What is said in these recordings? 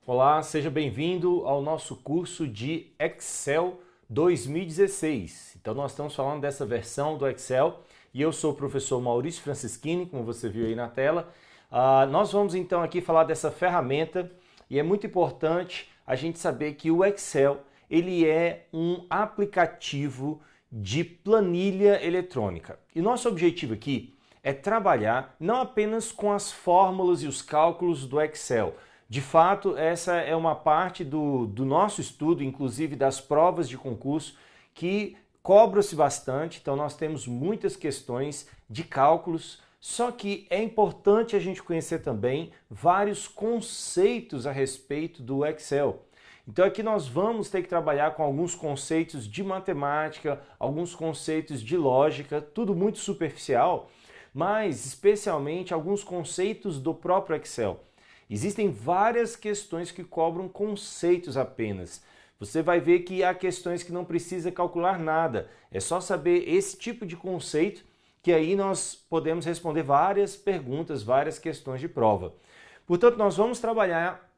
Olá, seja bem-vindo ao nosso curso de Excel 2016. Então nós estamos falando dessa versão do Excel e eu sou o professor Maurício Francischini, como você viu aí na tela. Nós vamos então aqui falar dessa ferramenta e é muito importante a gente saber que o Excel ele é um aplicativo de planilha eletrônica. E nosso objetivo aqui é trabalhar não apenas com as fórmulas e os cálculos do Excel. De fato, essa é uma parte do nosso estudo, inclusive das provas de concurso, que cobra-se bastante, então nós temos muitas questões de cálculos, só que é importante a gente conhecer também vários conceitos a respeito do Excel. Então aqui nós vamos ter que trabalhar com alguns conceitos de matemática, alguns conceitos de lógica, tudo muito superficial, mas especialmente alguns conceitos do próprio Excel. Existem várias questões que cobram conceitos apenas. Você vai ver que há questões que não precisa calcular nada. É só saber esse tipo de conceito que aí nós podemos responder várias perguntas, várias questões de prova. Portanto, nós vamos trabalhar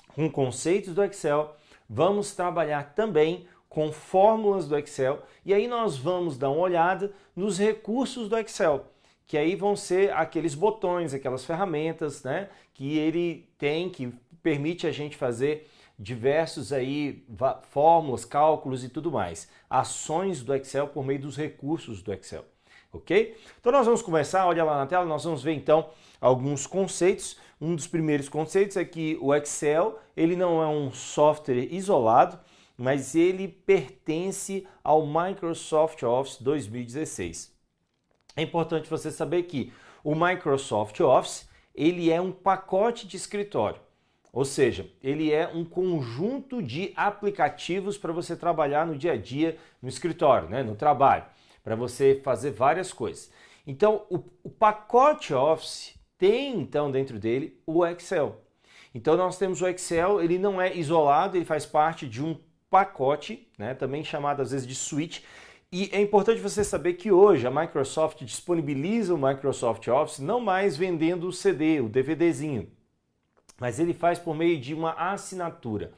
com conceitos do Excel, vamos trabalhar também com fórmulas do Excel e aí nós vamos dar uma olhada nos recursos do Excel, que aí vão ser aqueles botões, aquelas ferramentas, né, que ele tem, que permite a gente fazer diversos aí fórmulas, cálculos e tudo mais. Ações do Excel por meio dos recursos do Excel, ok? Então nós vamos começar, olha lá na tela, nós vamos ver então alguns conceitos. Um dos primeiros conceitos é que o Excel, ele não é um software isolado, mas ele pertence ao Microsoft Office 2016. É importante você saber que o Microsoft Office ele é um pacote de escritório, ou seja, ele é um conjunto de aplicativos para você trabalhar no dia a dia no escritório, né, no trabalho, para você fazer várias coisas. Então, o pacote Office tem então dentro dele o Excel. Então nós temos o Excel, ele não é isolado, ele faz parte de um pacote, né, também chamado às vezes de suite. E é importante você saber que hoje a Microsoft disponibiliza o Microsoft Office não mais vendendo o CD, o DVDzinho, mas ele faz por meio de uma assinatura.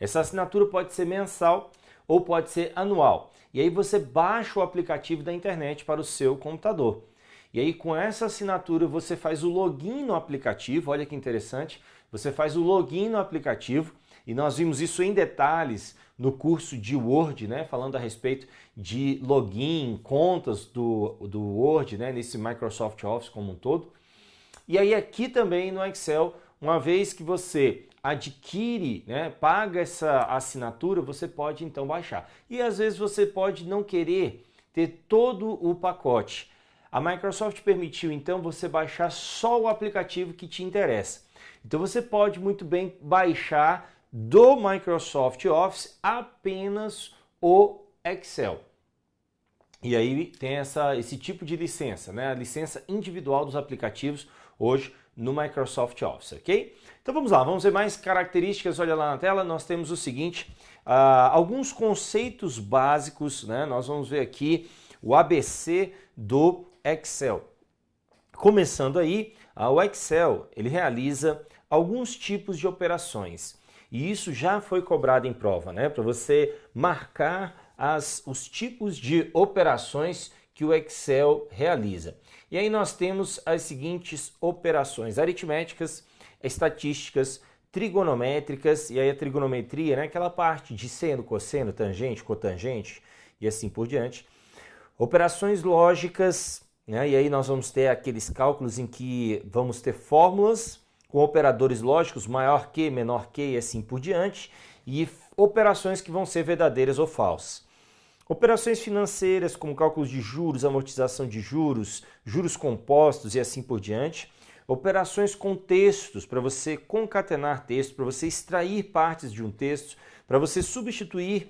Essa assinatura pode ser mensal ou pode ser anual. E aí você baixa o aplicativo da internet para o seu computador. E aí com essa assinatura você faz o login no aplicativo, olha que interessante, você faz o login no aplicativo e nós vimos isso em detalhes no curso de Word, né, falando a respeito de login, contas do Word, né, nesse Microsoft Office como um todo. E aí aqui também no Excel, uma vez que você adquire, né, paga essa assinatura, você pode então baixar. E às vezes você pode não querer ter todo o pacote. A Microsoft permitiu então você baixar só o aplicativo que te interessa. Então você pode muito bem baixar do Microsoft Office apenas o Excel. E aí tem esse tipo de licença, né? A licença individual dos aplicativos hoje no Microsoft Office, ok? Então vamos lá, vamos ver mais características. Olha lá na tela, nós temos o seguinte, alguns conceitos básicos, né? Nós vamos ver aqui o ABC do Excel. Começando aí, o Excel ele realiza alguns tipos de operações. E isso já foi cobrado em prova, né? Para você marcar os tipos de operações que o Excel realiza. E aí nós temos as seguintes operações aritméticas, estatísticas, trigonométricas, e aí a trigonometria, né? Aquela parte de seno, cosseno, tangente, cotangente e assim por diante. Operações lógicas, né? E aí nós vamos ter aqueles cálculos em que vamos ter fórmulas com operadores lógicos, maior que, menor que e assim por diante, e operações que vão ser verdadeiras ou falsas. Operações financeiras, como cálculos de juros, amortização de juros, juros compostos e assim por diante. Operações com textos, para você concatenar texto, para você extrair partes de um texto, para você substituir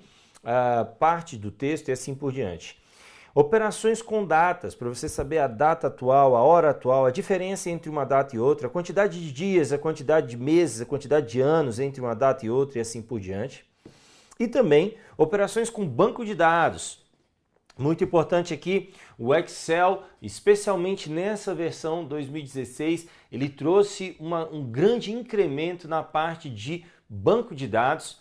parte do texto e assim por diante. Operações com datas, para você saber a data atual, a hora atual, a diferença entre uma data e outra, a quantidade de dias, a quantidade de meses, a quantidade de anos entre uma data e outra e assim por diante. E também operações com banco de dados. Muito importante aqui, o Excel, especialmente nessa versão 2016, ele trouxe um grande incremento na parte de banco de dados,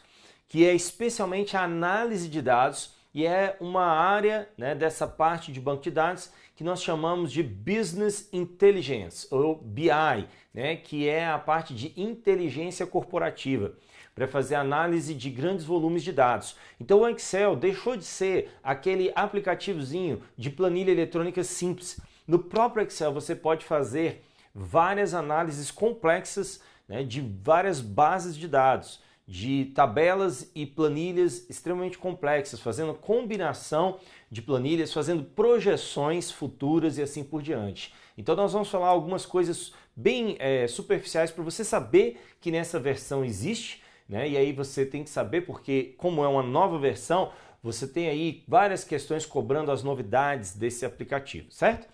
que é especialmente a análise de dados e é uma área, né, dessa parte de banco de dados que nós chamamos de Business Intelligence, ou BI, né, que é a parte de inteligência corporativa, para fazer análise de grandes volumes de dados. Então o Excel deixou de ser aquele aplicativozinho de planilha eletrônica simples. No próprio Excel você pode fazer várias análises complexas, né, de várias bases de dados, de tabelas e planilhas extremamente complexas, fazendo combinação de planilhas, fazendo projeções futuras e assim por diante. Então nós vamos falar algumas coisas bem superficiais para você saber que nessa versão existe, né? E aí você tem que saber porque, como é uma nova versão, você tem aí várias questões cobrando as novidades desse aplicativo, certo?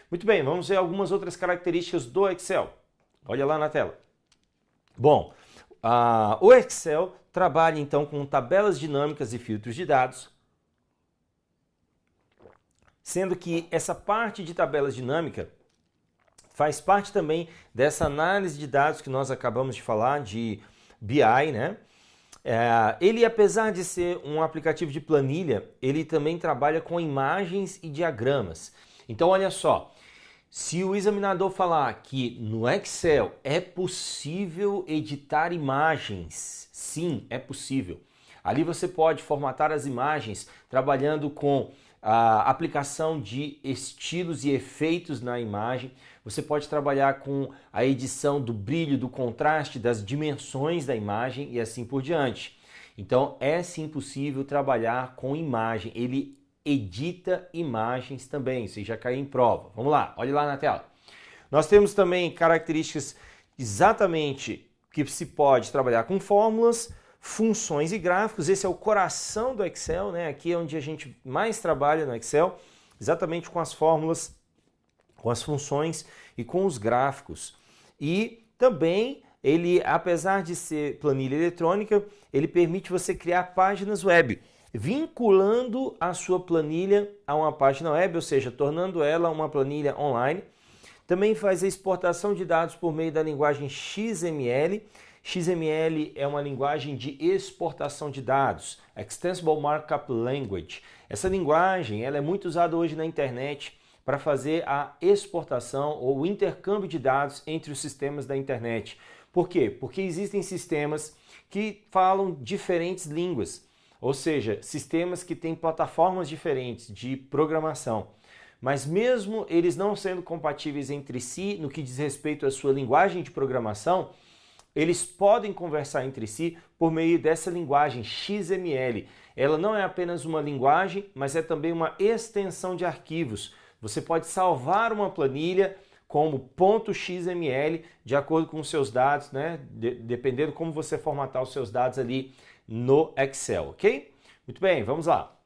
Muito bem, vamos ver algumas outras características do Excel. Olha lá na tela. Bom, o Excel trabalha então com tabelas dinâmicas e filtros de dados, sendo que essa parte de tabelas dinâmica faz parte também dessa análise de dados que nós acabamos de falar, de BI, né? Ele, apesar de ser um aplicativo de planilha, ele também trabalha com imagens e diagramas. Então, olha só, se o examinador falar que no Excel é possível editar imagens, sim, é possível. Ali você pode formatar as imagens trabalhando com a aplicação de estilos e efeitos na imagem. Você pode trabalhar com a edição do brilho, do contraste, das dimensões da imagem e assim por diante. Então é sim possível trabalhar com imagem. Ele edita imagens também, isso já caiu em prova. Vamos lá, olha lá na tela. Nós temos também características exatamente que se pode trabalhar com fórmulas, funções e gráficos. Esse é o coração do Excel, né? Aqui é onde a gente mais trabalha no Excel, exatamente com as fórmulas, com as funções e com os gráficos. E também ele, apesar de ser planilha eletrônica, ele permite você criar páginas web, vinculando a sua planilha a uma página web, ou seja, tornando ela uma planilha online. Também faz a exportação de dados por meio da linguagem XML. XML é uma linguagem de exportação de dados, Extensible Markup Language. Essa linguagem ela é muito usada hoje na internet para fazer a exportação ou o intercâmbio de dados entre os sistemas da internet. Por quê? Porque existem sistemas que falam diferentes línguas, ou seja, sistemas que têm plataformas diferentes de programação. Mas mesmo eles não sendo compatíveis entre si no que diz respeito à sua linguagem de programação, eles podem conversar entre si por meio dessa linguagem XML. Ela não é apenas uma linguagem, mas é também uma extensão de arquivos. Você pode salvar uma planilha como .xml de acordo com os seus dados, né? Dependendo como você formatar os seus dados ali no Excel, ok? Muito bem, vamos lá.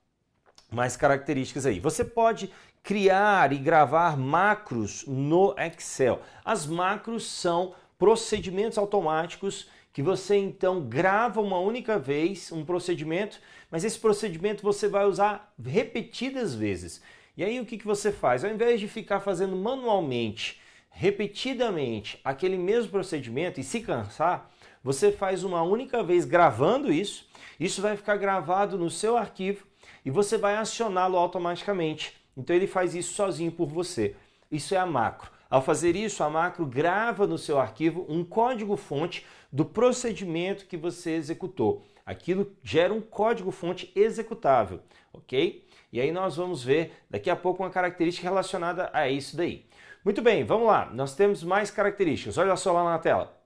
Mais características aí. Você pode criar e gravar macros no Excel. As macros são procedimentos automáticos que você então grava uma única vez um procedimento, mas esse procedimento você vai usar repetidas vezes. E aí o que você faz? Ao invés de ficar fazendo manualmente, repetidamente, aquele mesmo procedimento e se cansar, você faz uma única vez gravando isso, isso vai ficar gravado no seu arquivo e você vai acioná-lo automaticamente. Então ele faz isso sozinho por você. Isso é a macro. Ao fazer isso, a macro grava no seu arquivo um código-fonte do procedimento que você executou. Aquilo gera um código-fonte executável, ok? E aí nós vamos ver daqui a pouco uma característica relacionada a isso daí. Muito bem, vamos lá. Nós temos mais características. Olha só lá na tela.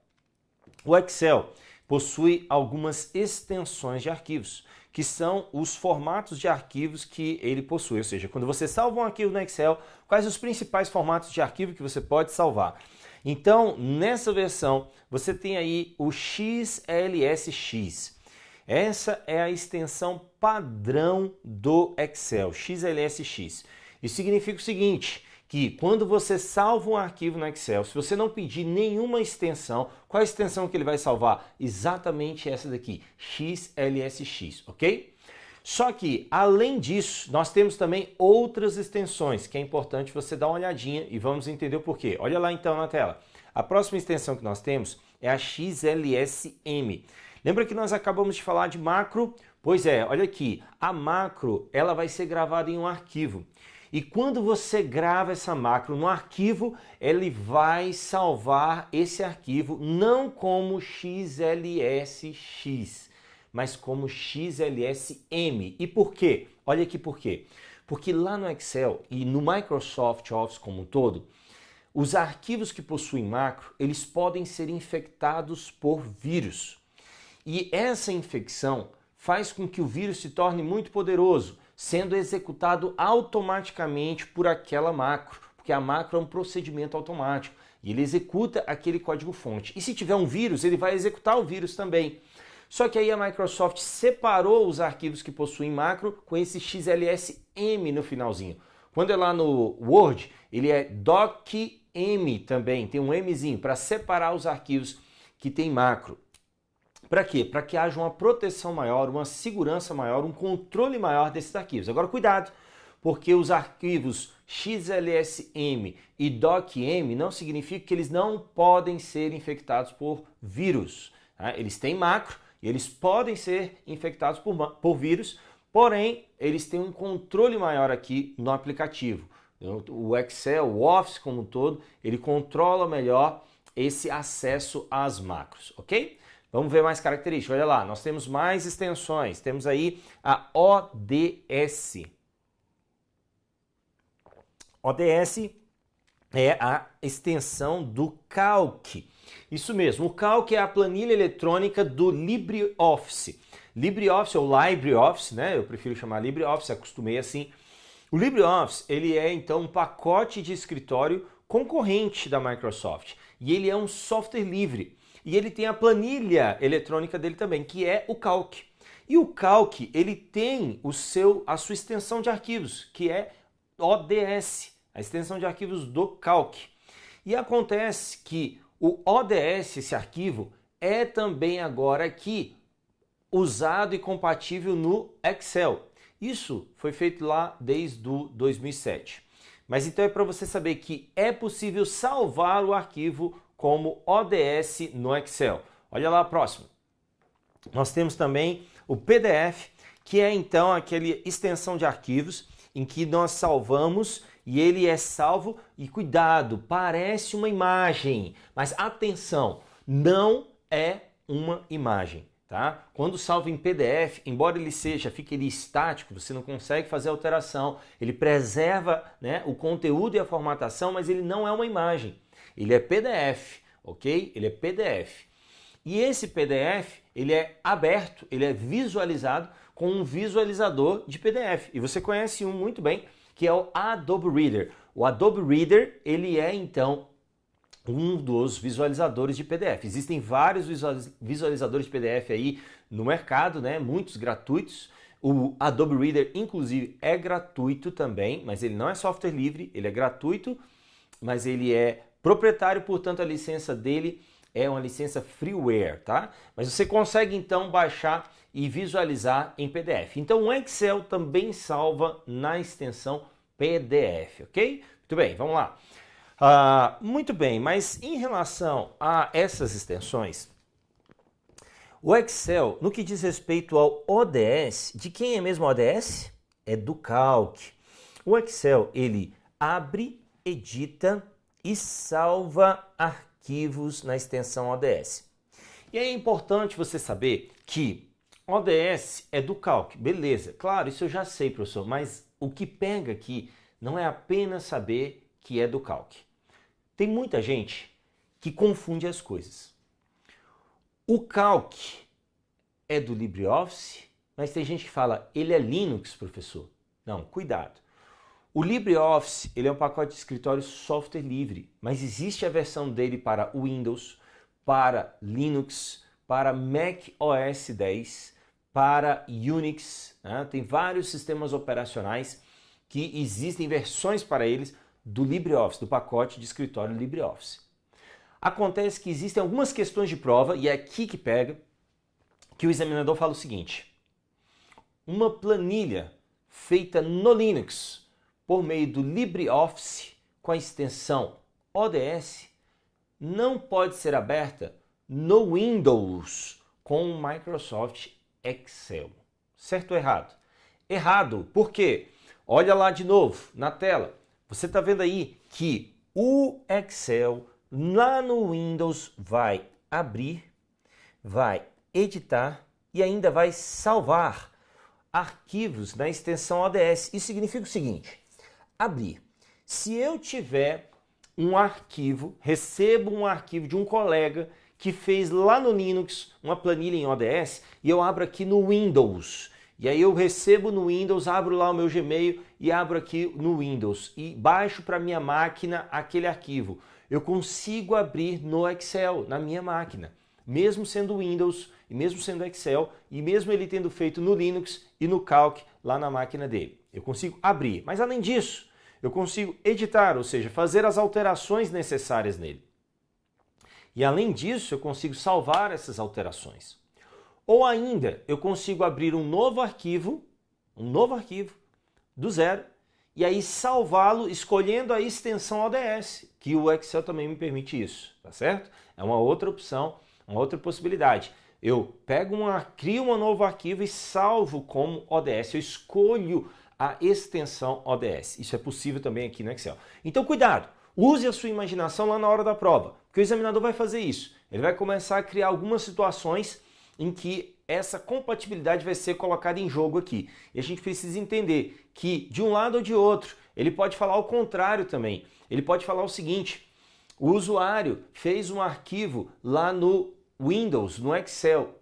O Excel possui algumas extensões de arquivos, que são os formatos de arquivos que ele possui. Ou seja, quando você salva um arquivo no Excel, quais os principais formatos de arquivo que você pode salvar? Então, nessa versão, você tem aí o XLSX. Essa é a extensão padrão do Excel, XLSX. Isso significa o seguinte, que quando você salva um arquivo no Excel, se você não pedir nenhuma extensão, qual a extensão que ele vai salvar? Exatamente essa daqui, XLSX, ok? Só que, além disso, nós temos também outras extensões, que é importante você dar uma olhadinha e vamos entender o porquê. Olha lá então na tela. A próxima extensão que nós temos é a XLSM. Lembra que nós acabamos de falar de macro? Pois é, olha aqui, a macro ela vai ser gravada em um arquivo. E quando você grava essa macro no arquivo, ele vai salvar esse arquivo não como XLSX, mas como XLSM. E por quê? Olha aqui por quê. Porque lá no Excel e no Microsoft Office como um todo, os arquivos que possuem macro, eles podem ser infectados por vírus. E essa infecção faz com que o vírus se torne muito poderoso, sendo executado automaticamente por aquela macro, porque a macro é um procedimento automático e ele executa aquele código-fonte. E se tiver um vírus, ele vai executar o vírus também. Só que aí a Microsoft separou os arquivos que possuem macro com esse XLSM no finalzinho. Quando é lá no Word, ele é docm também, tem um Mzinho para separar os arquivos que tem macro. Para quê? Para que haja uma proteção maior, uma segurança maior, um controle maior desses arquivos. Agora, cuidado, porque os arquivos XLSM e docm não significa que eles não podem ser infectados por vírus. Tá? Eles têm macro e eles podem ser infectados por vírus, porém, eles têm um controle maior aqui no aplicativo. O Excel, o Office como um todo, ele controla melhor esse acesso às macros, ok? Vamos ver mais características. Olha lá, nós temos mais extensões. Temos aí a ODS. ODS é a extensão do Calc. Isso mesmo, o Calc é a planilha eletrônica do LibreOffice. LibreOffice ou LibreOffice, né? Eu prefiro chamar LibreOffice, acostumei assim. O LibreOffice, ele é então um pacote de escritório concorrente da Microsoft. E ele é um software livre. E ele tem a planilha eletrônica dele também, que é o Calc. E o Calc, ele tem a sua extensão de arquivos, que é ODS, a extensão de arquivos do Calc. E acontece que o ODS, esse arquivo, é também agora aqui usado e compatível no Excel. Isso foi feito lá desde o 2007. Mas então é para você saber que é possível salvar o arquivo como ODS no Excel. Olha lá a próxima. Nós temos também o PDF, que é então aquela extensão de arquivos em que nós salvamos e ele é salvo, e cuidado, parece uma imagem, mas atenção, não é uma imagem. Tá? Quando salva em PDF, embora ele fique ali estático, você não consegue fazer alteração, ele preserva, né, o conteúdo e a formatação, mas ele não é uma imagem. Ele é PDF, ok? Ele é PDF. E esse PDF, ele é aberto, ele é visualizado com um visualizador de PDF. E você conhece um muito bem, que é o Adobe Reader. O Adobe Reader, ele é então um dos visualizadores de PDF. Existem vários visualizadores de PDF aí no mercado, né? Muitos gratuitos. O Adobe Reader, inclusive, é gratuito também, mas ele não é software livre, ele é gratuito, mas ele é proprietário, portanto a licença dele é uma licença freeware, tá? Mas você consegue então baixar e visualizar em PDF. Então o Excel também salva na extensão PDF, ok? Muito bem, vamos lá. Muito bem, mas em relação a essas extensões, o Excel, no que diz respeito ao ODS, de quem é mesmo o ODS? É do Calc. O Excel, ele abre, edita e salva arquivos na extensão ODS. E é importante você saber que ODS é do Calc, beleza, claro, isso eu já sei, professor, mas o que pega aqui não é apenas saber que é do Calc. Tem muita gente que confunde as coisas. O Calc é do LibreOffice, mas tem gente que fala, ele é Linux, professor. Não, cuidado. O LibreOffice, ele é um pacote de escritório software livre, mas existe a versão dele para Windows, para Linux, para Mac OS X, para Unix, né? Tem vários sistemas operacionais que existem versões para eles do LibreOffice, do pacote de escritório LibreOffice. Acontece que existem algumas questões de prova, e é aqui que pega, que o examinador fala o seguinte: uma planilha feita no Linux por meio do LibreOffice com a extensão ODS não pode ser aberta no Windows com o Microsoft Excel. Certo ou errado? Errado. Por quê? Olha lá de novo na tela. Você está vendo aí que o Excel lá no Windows vai abrir, vai editar e ainda vai salvar arquivos na extensão ODS. Isso significa o seguinte: abrir. Se eu tiver um arquivo, recebo um arquivo de um colega que fez lá no Linux uma planilha em ODS e eu abro aqui no Windows. E aí eu recebo no Windows, abro lá o meu Gmail e abro aqui no Windows e baixo para minha máquina aquele arquivo. Eu consigo abrir no Excel, na minha máquina, mesmo sendo Windows, e mesmo sendo Excel, e mesmo ele tendo feito no Linux e no Calc lá na máquina dele. Eu consigo abrir, mas além disso, eu consigo editar, ou seja, fazer as alterações necessárias nele. E além disso, eu consigo salvar essas alterações. Ou ainda, eu consigo abrir um novo arquivo do zero, e aí salvá-lo escolhendo a extensão ODS, que o Excel também me permite isso, tá certo? É uma outra opção, uma outra possibilidade. Eu crio um novo arquivo e salvo como ODS, eu escolho a extensão ODS. Isso é possível também aqui no Excel. Então, cuidado! Use a sua imaginação lá na hora da prova, porque o examinador vai fazer isso. Ele vai começar a criar algumas situações em que essa compatibilidade vai ser colocada em jogo aqui. E a gente precisa entender que, de um lado ou de outro, ele pode falar o contrário também. Ele pode falar o seguinte: o usuário fez um arquivo lá no Windows, no Excel,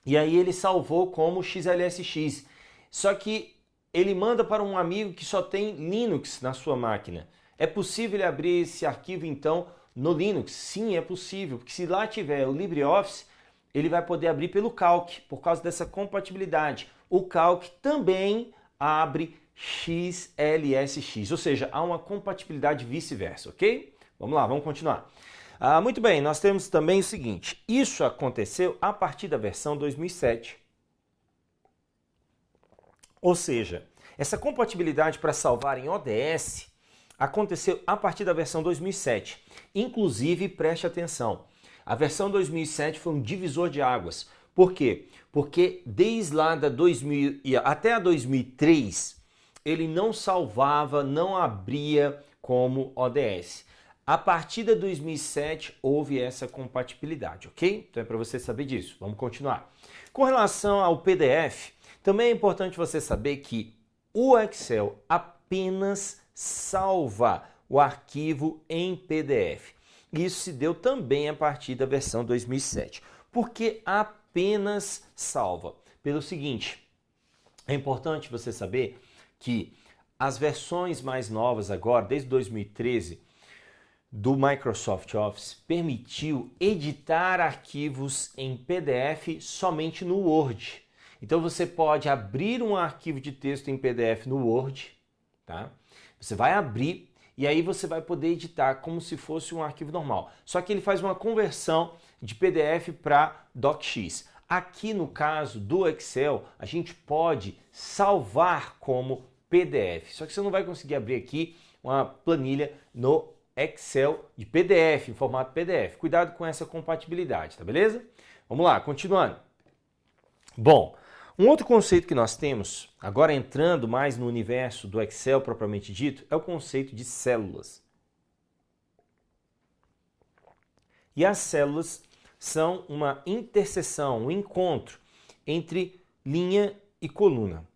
e aí ele salvou como XLSX. Só que ele manda para um amigo que só tem Linux na sua máquina. É possível ele abrir esse arquivo, então, no Linux? Sim, é possível, porque se lá tiver o LibreOffice, ele vai poder abrir pelo Calc, por causa dessa compatibilidade. O Calc também abre XLSX, ou seja, há uma compatibilidade vice-versa, ok? Vamos lá, vamos continuar. Muito bem, nós temos também o seguinte: isso aconteceu a partir da versão 2007. Ou seja, essa compatibilidade para salvar em ODS aconteceu a partir da versão 2007. Inclusive, preste atenção, a versão 2007 foi um divisor de águas. Por quê? Porque desde lá da 2000 até a 2003, ele não salvava, não abria como ODS. A partir da 2007 houve essa compatibilidade, ok? Então é para você saber disso. Vamos continuar. Com relação ao PDF, também é importante você saber que o Excel apenas salva o arquivo em PDF. Isso se deu também a partir da versão 2007. Por que apenas salva? Pelo seguinte, é importante você saber que as versões mais novas agora, desde 2013, do Microsoft Office, permitiu editar arquivos em PDF somente no Word. Então você pode abrir um arquivo de texto em PDF no Word, tá? Você vai abrir e aí você vai poder editar como se fosse um arquivo normal. Só que ele faz uma conversão de PDF para DocX. Aqui no caso do Excel, a gente pode salvar como PDF. Só que você não vai conseguir abrir aqui uma planilha no Excel de PDF, em formato PDF. Cuidado com essa compatibilidade, tá beleza? Vamos lá, continuando. Bom, um outro conceito que nós temos, agora entrando mais no universo do Excel propriamente dito, é o conceito de células. E as células são uma interseção, um encontro entre linha e coluna.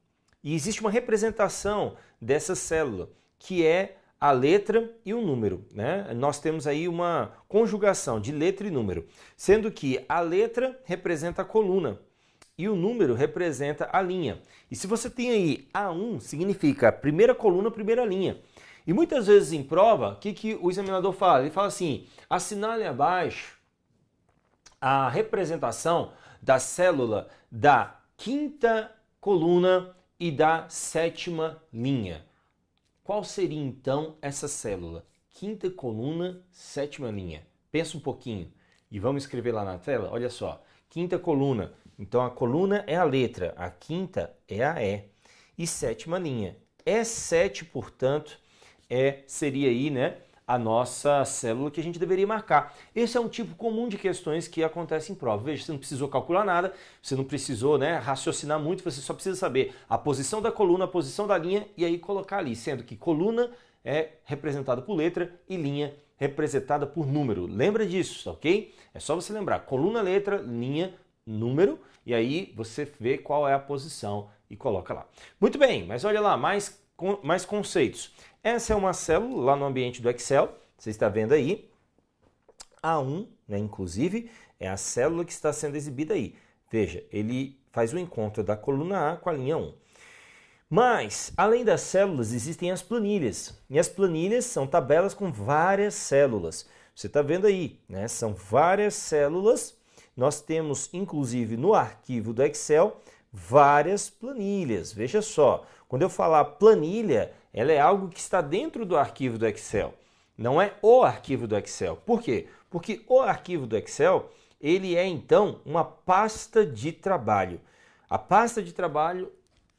E existe uma representação dessa célula, que é a letra e o número, né? Nós temos aí uma conjugação de letra e número, sendo que a letra representa a coluna e o número representa a linha. E se você tem aí A1, significa primeira coluna, primeira linha. E muitas vezes em prova, o que o examinador fala? Ele fala assim: assinale abaixo a representação da célula da quinta coluna e da sétima linha. Qual seria então essa célula? Quinta coluna, sétima linha. Pensa um pouquinho e vamos escrever lá na tela. Olha só, quinta coluna. Então a coluna é a letra, a quinta é a E. E sétima linha. E7, portanto, seria aí, né, a nossa célula que a gente deveria marcar. Esse é um tipo comum de questões que acontece em prova. Veja, você não precisou calcular nada, você não precisou, né, raciocinar muito, você só precisa saber a posição da coluna, a posição da linha e aí colocar ali, sendo que coluna é representada por letra e linha representada por número. Lembra disso, ok? É só você lembrar, coluna, letra, linha, número, e aí você vê qual é a posição e coloca lá. Muito bem, mas olha lá, mais conceitos. Essa é uma célula lá no ambiente do Excel, você está vendo aí, A1, né, inclusive, é a célula que está sendo exibida aí. Veja, ele faz o encontro da coluna A com a linha 1. Mas, além das células, existem as planilhas. E as planilhas são tabelas com várias células. Você está vendo aí, né? São várias células. Nós temos, inclusive, no arquivo do Excel, várias planilhas. Veja só, quando eu falar planilha, ela é algo que está dentro do arquivo do Excel. Não é o arquivo do Excel. Por quê? Porque o arquivo do Excel, ele é, então, uma pasta de trabalho. A pasta de trabalho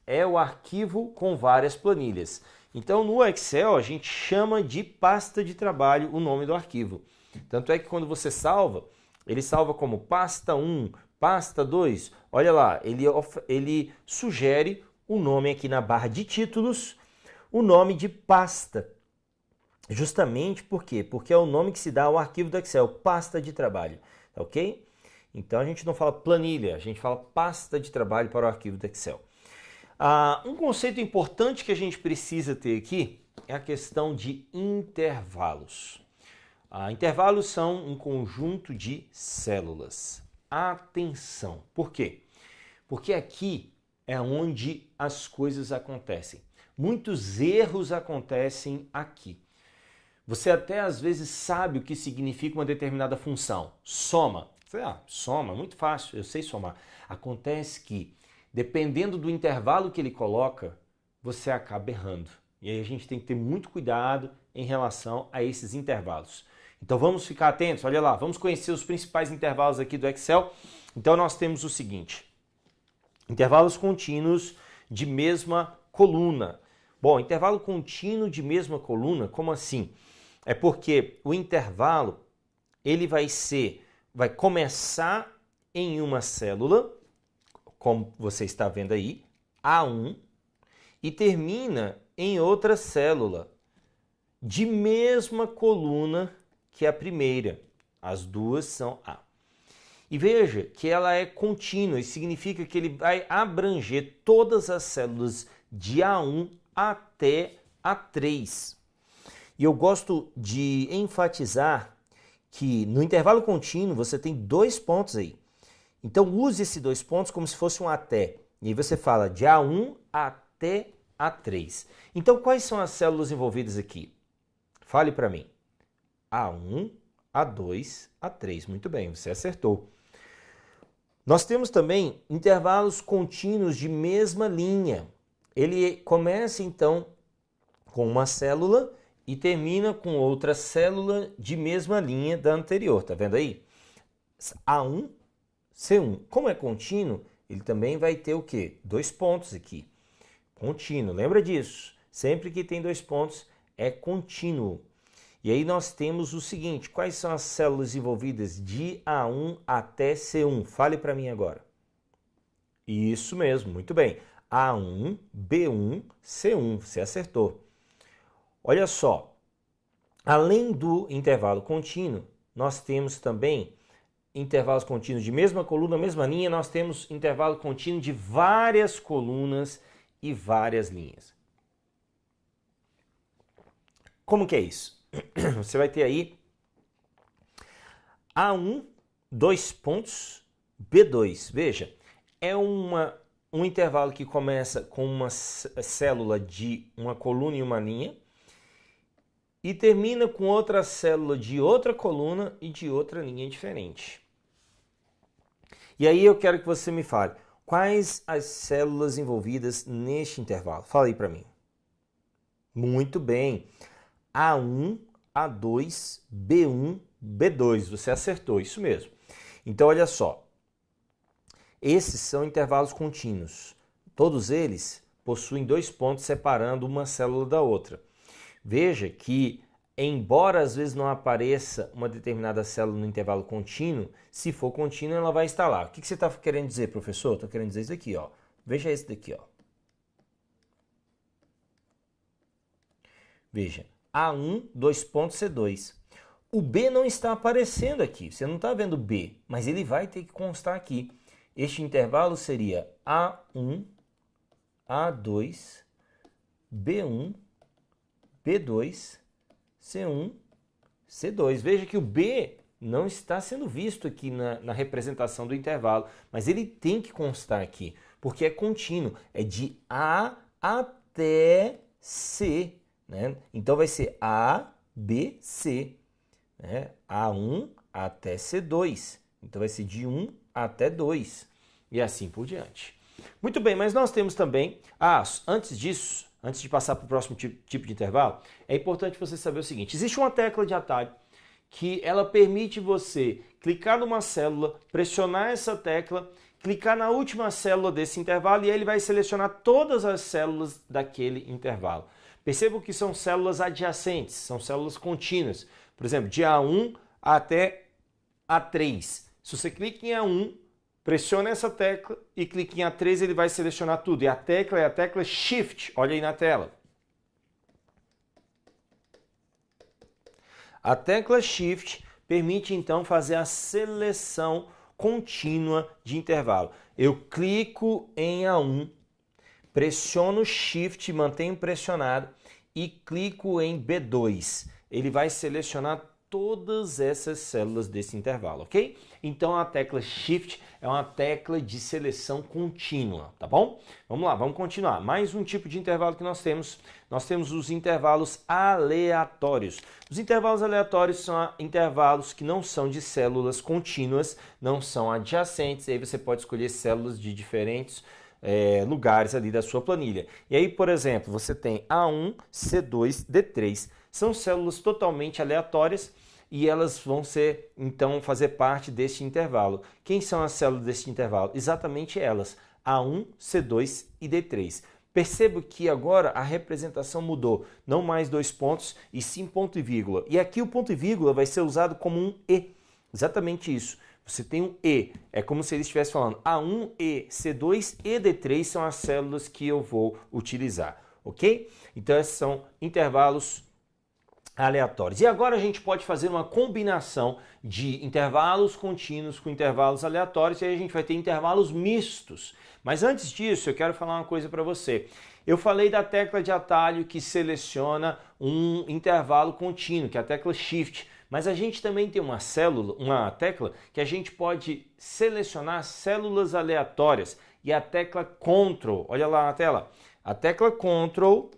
é o arquivo com várias planilhas. Então, no Excel, a gente chama de pasta de trabalho o nome do arquivo. Tanto é que quando você salva, ele salva como pasta 1, pasta 2. Olha lá, ele sugere o nome aqui na barra de títulos, o nome de pasta. Justamente por quê? Porque é o nome que se dá ao arquivo do Excel, pasta de trabalho, ok? Então a gente não fala planilha, a gente fala pasta de trabalho para o arquivo do Excel. Um conceito importante que a gente precisa ter aqui é a questão de intervalos. Intervalos são um conjunto de células. Atenção! Por quê? Porque aqui é onde as coisas acontecem. Muitos erros acontecem aqui. Você até às vezes sabe o que significa uma determinada função. Soma. Soma, muito fácil, eu sei somar. Acontece que, dependendo do intervalo que ele coloca, você acaba errando. E aí a gente tem que ter muito cuidado em relação a esses intervalos. Então vamos ficar atentos, olha lá, vamos conhecer os principais intervalos aqui do Excel. Então nós temos o seguinte, intervalos contínuos de mesma coluna. Bom, intervalo contínuo de mesma coluna, como assim? É porque o intervalo, ele vai começar em uma célula, como você está vendo aí, A1, e termina em outra célula, de mesma coluna que a primeira. As duas são A. E veja que ela é contínua, isso significa que ele vai abranger todas as células de A1 até A3. E eu gosto de enfatizar que no intervalo contínuo você tem 2 pontos aí. Então use esses 2 pontos como se fosse um até. E aí você fala de A1 até A3. Então quais são as células envolvidas aqui? Fale para mim. A1, A2, A3. Muito bem, você acertou. Nós temos também intervalos contínuos de mesma linha. Ele começa então com uma célula e termina com outra célula de mesma linha da anterior. Tá vendo aí? A1, C1. Como é contínuo, ele também vai ter o quê? 2 pontos aqui. Contínuo, lembra disso? Sempre que tem 2 pontos é contínuo. E aí nós temos o seguinte, quais são as células envolvidas de A1 até C1? Fale para mim agora. Isso mesmo, muito bem. A1, B1, C1, você acertou. Olha só, além do intervalo contínuo, nós temos também intervalos contínuos de mesma coluna, mesma linha, nós temos intervalo contínuo de várias colunas e várias linhas. Como que é isso? Você vai ter aí A1, 2 pontos, B2. Veja, é um intervalo que começa com uma célula de uma coluna e uma linha e termina com outra célula de outra coluna e de outra linha diferente. E aí eu quero que você me fale, quais as células envolvidas neste intervalo? Fala aí para mim. Muito bem. A1, A2, B1, B2. Você acertou, isso mesmo. Então, olha só. Esses são intervalos contínuos. Todos eles possuem 2 pontos separando uma célula da outra. Veja que embora às vezes não apareça uma determinada célula no intervalo contínuo, se for contínuo ela vai estar lá. O que você está querendo dizer, professor? Estou querendo dizer isso aqui, ó. Veja esse daqui, ó. Veja, A1, dois pontos, C2. O B não está aparecendo aqui, você não está vendo B, mas ele vai ter que constar aqui. Este intervalo seria A1, A2, B1, B2, C1, C2. Veja que o B não está sendo visto aqui na representação do intervalo, mas ele tem que constar aqui, porque é contínuo, é de A até C, né? Então vai ser A, B, C, né? A1 até C2, então vai ser de 1 até 2, e assim por diante. Muito bem, mas nós temos também, antes disso, antes de passar para o próximo tipo de intervalo, é importante você saber o seguinte, existe uma tecla de atalho que ela permite você clicar numa célula, pressionar essa tecla, clicar na última célula desse intervalo e ele vai selecionar todas as células daquele intervalo. Percebam que são células adjacentes, são células contínuas. Por exemplo, de A1 até A3. Se você clica em A1, pressiona essa tecla e clica em A3, ele vai selecionar tudo. E a tecla é a tecla Shift, olha aí na tela. A tecla Shift permite então fazer a seleção contínua de intervalo. Eu clico em A1, pressiono Shift, mantenho pressionado e clico em B2. Ele vai selecionar todas essas células desse intervalo, ok? Então a tecla Shift é uma tecla de seleção contínua, tá bom? Vamos lá, vamos continuar. Mais um tipo de intervalo que nós temos os intervalos aleatórios. Os intervalos aleatórios são intervalos que não são de células contínuas, não são adjacentes, aí você pode escolher células de diferentes lugares ali da sua planilha. E aí, por exemplo, você tem A1, C2, D3, são células totalmente aleatórias e elas vão ser, então, fazer parte deste intervalo. Quem são as células deste intervalo? Exatamente elas, A1, C2 e D3. Perceba que agora a representação mudou, não mais dois pontos e sim ponto e vírgula. E aqui o ponto e vírgula vai ser usado como um E, exatamente isso. Você tem um E, é como se ele estivesse falando A1, E, C2 e D3 são as células que eu vou utilizar, ok? Então esses são intervalos aleatórios. E agora a gente pode fazer uma combinação de intervalos contínuos com intervalos aleatórios e aí a gente vai ter intervalos mistos. Mas antes disso, eu quero falar uma coisa para você. Eu falei da tecla de atalho que seleciona um intervalo contínuo, que é a tecla Shift. Mas a gente também tem uma tecla que a gente pode selecionar células aleatórias. E a tecla Ctrl, olha lá na tela. A tecla Ctrl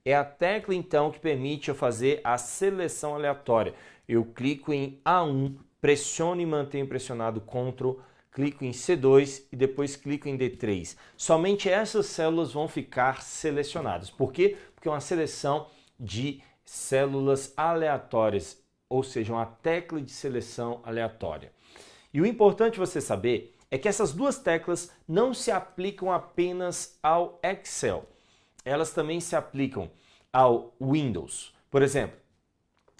é a tecla, então, que permite eu fazer a seleção aleatória. Eu clico em A1, pressiono e mantenho pressionado Ctrl, clico em C2 e depois clico em D3. Somente essas células vão ficar selecionadas. Por quê? Porque é uma seleção de células aleatórias, ou seja, uma tecla de seleção aleatória. E o importante você saber é que essas duas teclas não se aplicam apenas ao Excel. Elas também se aplicam ao Windows. Por exemplo,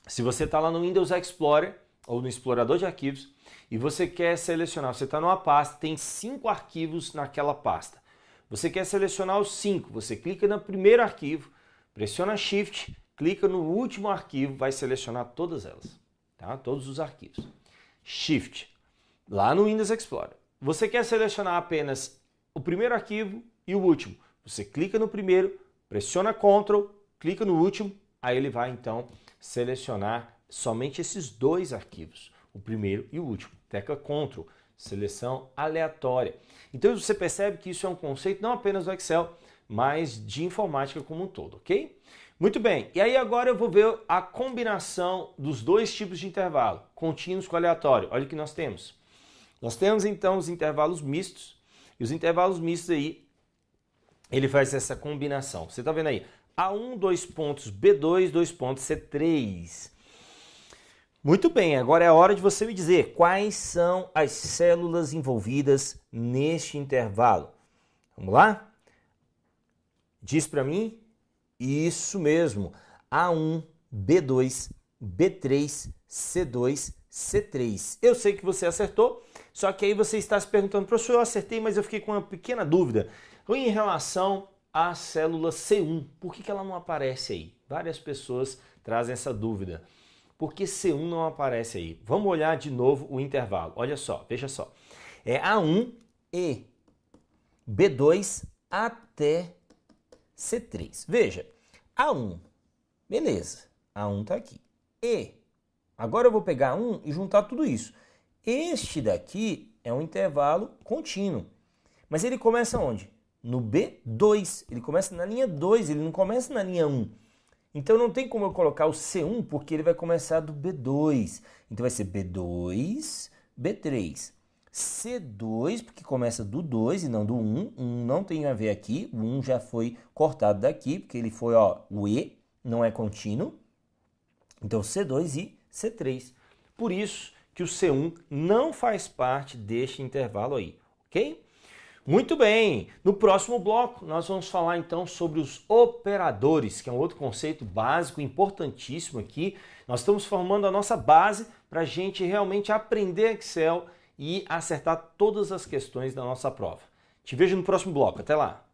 se você está lá no Windows Explorer ou no explorador de arquivos e você quer selecionar, você está numa pasta, tem 5 arquivos naquela pasta. Você quer selecionar os 5, você clica no primeiro arquivo, pressiona Shift, clica no último arquivo, vai selecionar todas elas, tá? Todos os arquivos. Shift, lá no Windows Explorer. Você quer selecionar apenas o primeiro arquivo e o último. Você clica no primeiro, pressiona Ctrl, clica no último, aí ele vai então selecionar somente esses dois arquivos, o primeiro e o último. Tecla Ctrl, seleção aleatória. Então você percebe que isso é um conceito não apenas do Excel, mas de informática como um todo, ok? Muito bem, e aí agora eu vou ver a combinação dos dois tipos de intervalo, contínuos com aleatório. Olha o que nós temos. Nós temos então os intervalos mistos, e os intervalos mistos aí, ele faz essa combinação. Você está vendo aí, A1, dois pontos, B2, dois pontos, C3. Muito bem, agora é a hora de você me dizer quais são as células envolvidas neste intervalo. Vamos lá? Diz para mim. Isso mesmo. A1, B2, B3, C2, C3. Eu sei que você acertou, só que aí você está se perguntando, professor, eu acertei, mas eu fiquei com uma pequena dúvida. Em relação à célula C1, por que ela não aparece aí? Várias pessoas trazem essa dúvida. Por que C1 não aparece aí? Vamos olhar de novo o intervalo. Olha só, veja só. É A1 e B2 até C3. Veja, A1, beleza, A1 está aqui. E, agora eu vou pegar 1 e juntar tudo isso. Este daqui é um intervalo contínuo, mas ele começa onde? No B2, ele começa na linha 2, ele não começa na linha 1. Então não tem como eu colocar o C1 porque ele vai começar do B2. Então vai ser B2, B3. C2 porque começa do 2 e não do 1. 1 não tem a ver aqui. O 1 já foi cortado daqui porque ele foi, ó, o E, não é contínuo. Então C2 e C3. Por isso que o C1 não faz parte deste intervalo aí, ok? Muito bem, no próximo bloco nós vamos falar então sobre os operadores, que é um outro conceito básico, importantíssimo aqui. Nós estamos formando a nossa base para a gente realmente aprender Excel e acertar todas as questões da nossa prova. Te vejo no próximo bloco, até lá!